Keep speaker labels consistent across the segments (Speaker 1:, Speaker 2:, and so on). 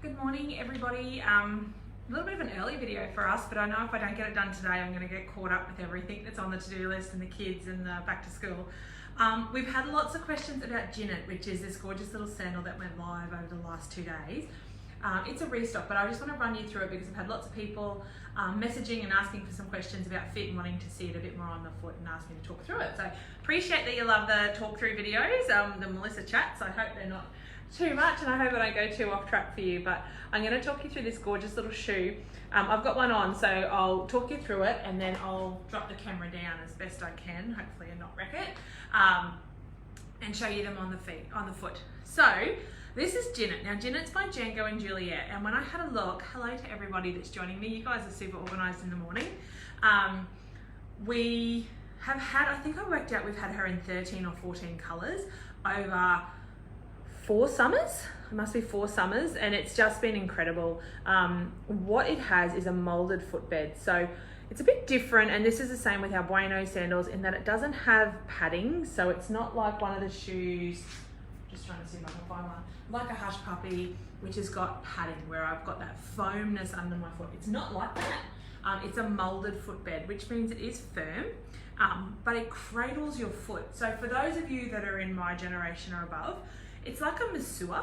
Speaker 1: Good morning, everybody. A little bit of an early video for us, but I know if I don't get it done today, I'm going to get caught up with everything that's on the to-do list and the kids and back to school. We've had lots of questions about Jinnit, which is this gorgeous little sandal that went live over the last 2 days. It's a restock, but I just want to run you through it because I've had lots of people messaging and asking for some questions about fit and wanting to see it a bit more on the foot and ask me to talk through it. So appreciate that you love the talk through videos, the Melissa chats. I hope they're not too much and I hope I don't go too off track for you, but I'm going to talk you through this gorgeous little shoe. I've got one on, so I'll talk you through it and then I'll drop the camera down as best I can, hopefully and not wreck it, and show you them on the foot. So this is Jinnit. Now Jinnit's by Django and Juliette, and when I had a look, hello to everybody that's joining me, you guys are super organised in the morning. We have had, I think I worked out we've had her in 13 or 14 colours over 4 summers. It must be 4 summers, and it's just been incredible. What it has is a molded footbed, so it's a bit different, and this is the same with our Bueno sandals in that it doesn't have padding, so it's not like one of the shoes, just trying to see if I can find one, like a Hush Puppy, which has got padding where I've got that foamness under my foot. It's not like that. It's a molded footbed, which means it is firm, but it cradles your foot. So for those of you that are in my generation or above, it's like a masseur,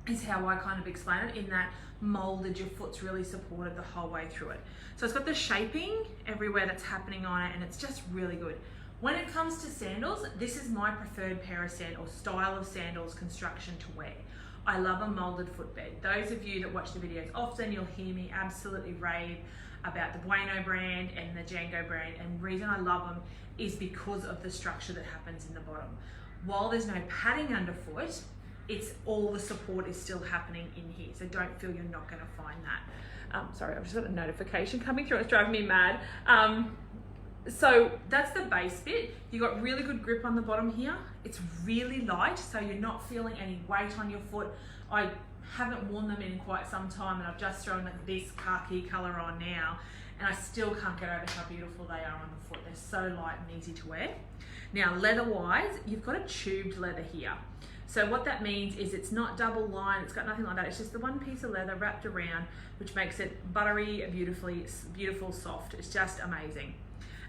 Speaker 1: is how I kind of explain it, in that molded, your foot's really supported the whole way through it. So it's got the shaping everywhere that's happening on it, and it's just really good. When it comes to sandals, this is my preferred pair of sandals, style of sandals, construction to wear. I love a molded footbed. Those of you that watch the videos often, you'll hear me absolutely rave about the Bueno brand and the Django brand, and the reason I love them is because of the structure that happens in the bottom. While there's no padding underfoot, it's all the support is still happening in here. So don't feel you're not going to find that. Sorry, I've just got a notification coming through. It's driving me mad. So that's the base bit. You've got really good grip on the bottom here. It's really light, so you're not feeling any weight on your foot. I haven't worn them in quite some time, and I've just thrown this khaki color on now, and I still can't get over how beautiful they are on the foot. They're so light and easy to wear. Now, leather-wise, you've got a tubed leather here. So what that means is it's not double line, it's got nothing like that. It's just the one piece of leather wrapped around, which makes it buttery, beautiful, soft. It's just amazing.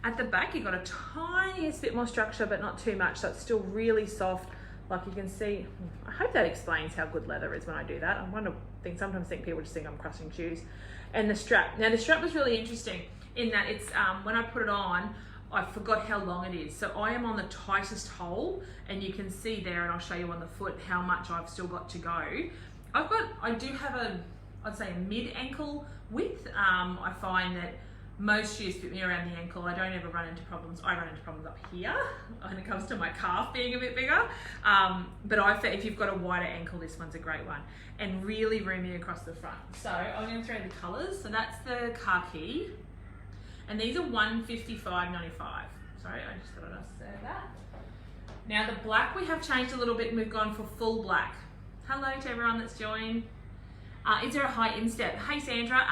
Speaker 1: At the back, you've got a tiniest bit more structure, but not too much, so it's still really soft. Like you can see, I hope that explains how good leather is when I do that. Sometimes people just think I'm crushing shoes. And the strap. Now the strap was really interesting in that it's, when I put it on, I forgot how long it is. So I am on the tightest hole, and you can see there, and I'll show you on the foot how much I've still got to go. I do have I'd say a mid-ankle width. I find that most shoes fit me around the ankle. I don't ever run into problems. I run into problems up here when it comes to my calf being a bit bigger. But if you've got a wider ankle, this one's a great one. And really roomy across the front. So I'm going to throw the colours. So that's the khaki. And these are $155.95. Sorry, I just thought I'd say that. Now the black we have changed a little bit, and we've gone for full black. Hello to everyone that's joined. Is there a high instep? Hey Sandra.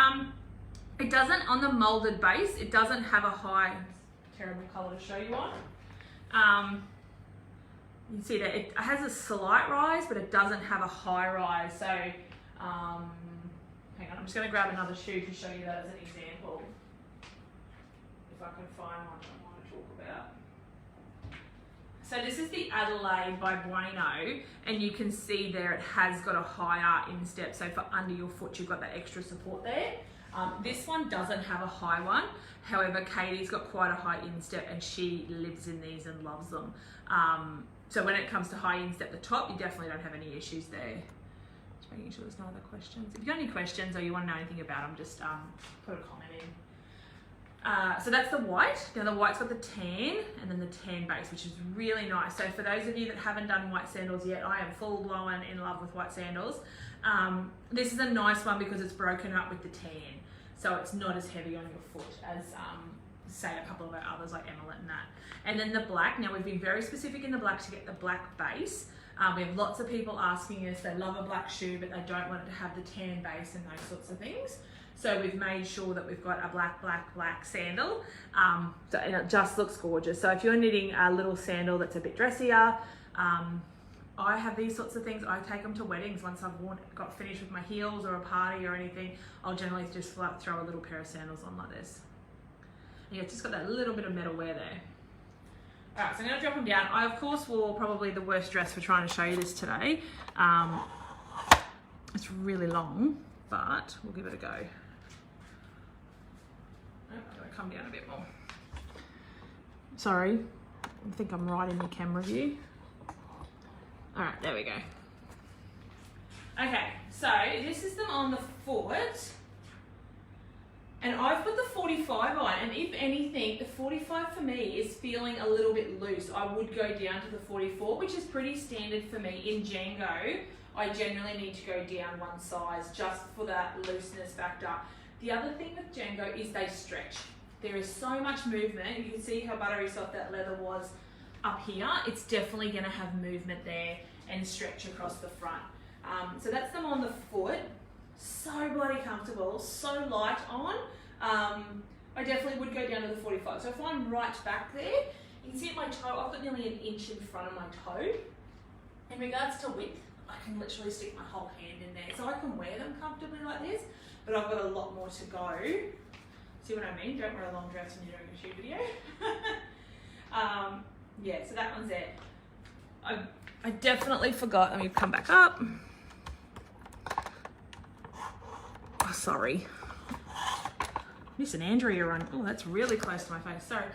Speaker 1: It doesn't, on the molded base, it doesn't have a high, terrible colour to show you on. You can see that it has a slight rise, but it doesn't have a high rise. So, hang on, I'm just going to grab another shoe to show you that as an example. If I can find one I want to talk about. So this is the Adelaide by Bueno, and you can see there it has got a higher instep. So for under your foot, you've got that extra support there. This one doesn't have a high one. However, Katie's got quite a high instep, and she lives in these and loves them. So when it comes to high instep at the top, you definitely don't have any issues there. Just making sure there's no other questions. If you've got any questions or you want to know anything about them, just put a comment in. So that's the white. Now the white's got the tan and then the tan base, which is really nice. So for those of you that haven't done white sandals yet, I am full blown in love with white sandals. This is a nice one because it's broken up with the tan. So it's not as heavy on your foot as say a couple of our others like Emilet and that. And then the black, now we've been very specific in the black to get the black base. We have lots of people asking us, they love a black shoe, but they don't want it to have the tan base and those sorts of things. So we've made sure that we've got a black sandal, and it just looks gorgeous. So if you're needing a little sandal that's a bit dressier, I have these sorts of things, I take them to weddings. Once I've got finished with my heels or a party or anything, I'll generally just throw a little pair of sandals on like this. Yeah, it's just got that little bit of metal wear there. All right, so I'm gonna drop them down. I of course wore probably the worst dress for trying to show you this today. It's really long, but we'll give it a go. Oh, I'm gonna come down a bit more. Sorry, I think I'm right in the camera view. All right, there we go. Okay, so this is them on the foot. And I've put the 45 on, and if anything, the 45 for me is feeling a little bit loose. I would go down to the 44, which is pretty standard for me. In Django, I generally need to go down one size just for that looseness factor. The other thing with Django is they stretch. There is so much movement. You can see how buttery soft that leather was up here. It's definitely going to have movement there and stretch across the front. So that's them on the foot. So bloody comfortable, so light on. I definitely would go down to the 45. So if I'm right back there, you can see at my toe, I've got nearly an inch in front of my toe. In regards to width, I can literally stick my whole hand in there. So I can wear them comfortably like this, but I've got a lot more to go. See what I mean? Don't wear a long dress when you're doing a shoe video. Yeah, so that one's it. I definitely forgot, let me come back up. Oh, sorry. Missing Andrea on, oh, that's really close to my face. Sorry.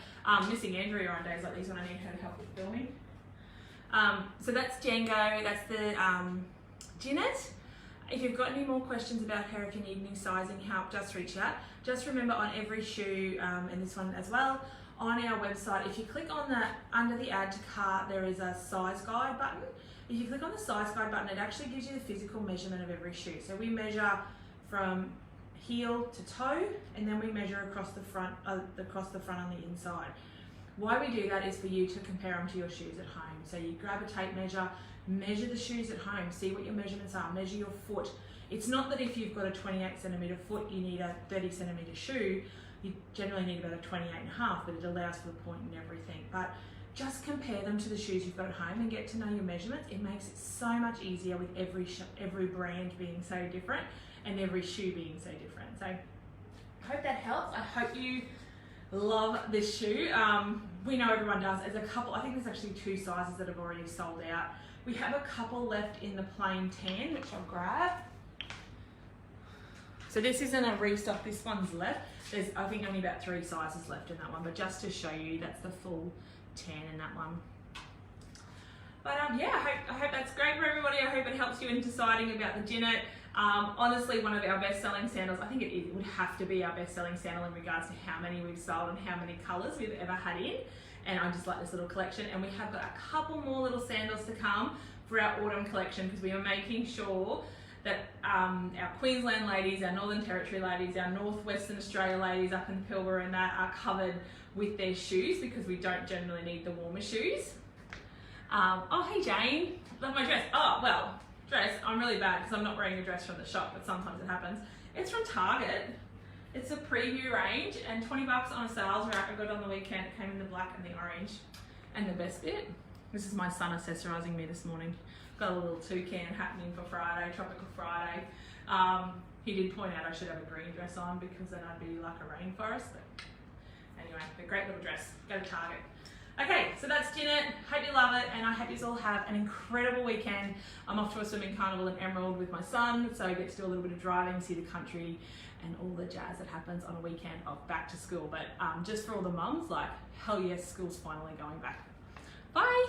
Speaker 1: Missing Andrea on days like these when I need her to help with filming. So that's Django, that's the Jinnit. If you've got any more questions about her, if you need any sizing help, just reach out. Just remember on every shoe, and this one as well, on our website, if you click on the, under the add to cart, there is a size guide button. If you click on the size guide button, it actually gives you the physical measurement of every shoe. So we measure from heel to toe, and then we measure across the front on the inside. Why we do that is for you to compare them to your shoes at home. So you grab a tape measure, measure the shoes at home, see what your measurements are, measure your foot. It's not that if you've got a 28 centimetre foot, you need a 30 centimetre shoe. You generally need about a 28.5, but it allows for the point and everything. But just compare them to the shoes you've got at home and get to know your measurements. It makes it so much easier with every brand being so different and every shoe being so different. So I hope that helps. I hope you love this shoe. We know everyone does. There's a couple, I think there's actually 2 sizes that have already sold out. We have a couple left in the plain tan, which I'll grab. So this isn't a restock, this one's left. There's, I think, only about 3 sizes left in that one, but just to show you, that's the full tan in that one. But yeah, I hope that's great for everybody. I hope it helps you in deciding about the Jinnit. Honestly, one of our best-selling sandals. I think it would have to be our best-selling sandal in regards to how many we've sold and how many colours we've ever had in. And I just like this little collection. And we have got a couple more little sandals to come for our autumn collection, because we are making sure that our Queensland ladies, our Northern Territory ladies, our Northwestern Australia ladies up in Pilbara and that are covered with their shoes, because we don't generally need the warmer shoes. Oh, hey Jane, love my dress. Oh, well, dress, I'm really bad because I'm not wearing a dress from the shop, but sometimes it happens. It's from Target. It's a preview range and 20 bucks on a sales rack. I got it on the weekend. It came in the black and the orange. And the best bit, this is my son accessorising me this morning. Got a little toucan happening for Friday, Tropical Friday. He did point out I should have a green dress on because then I'd be like a rainforest. But anyway, a great little dress. Go to Target. Okay, so that's Jinnit. Hope you love it, and I hope you all have an incredible weekend. I'm off to a swimming carnival in Emerald with my son, so I get to do a little bit of driving, see the country, and all the jazz that happens on a weekend of back to school. But just for all the mums, like, hell yes, school's finally going back. Bye.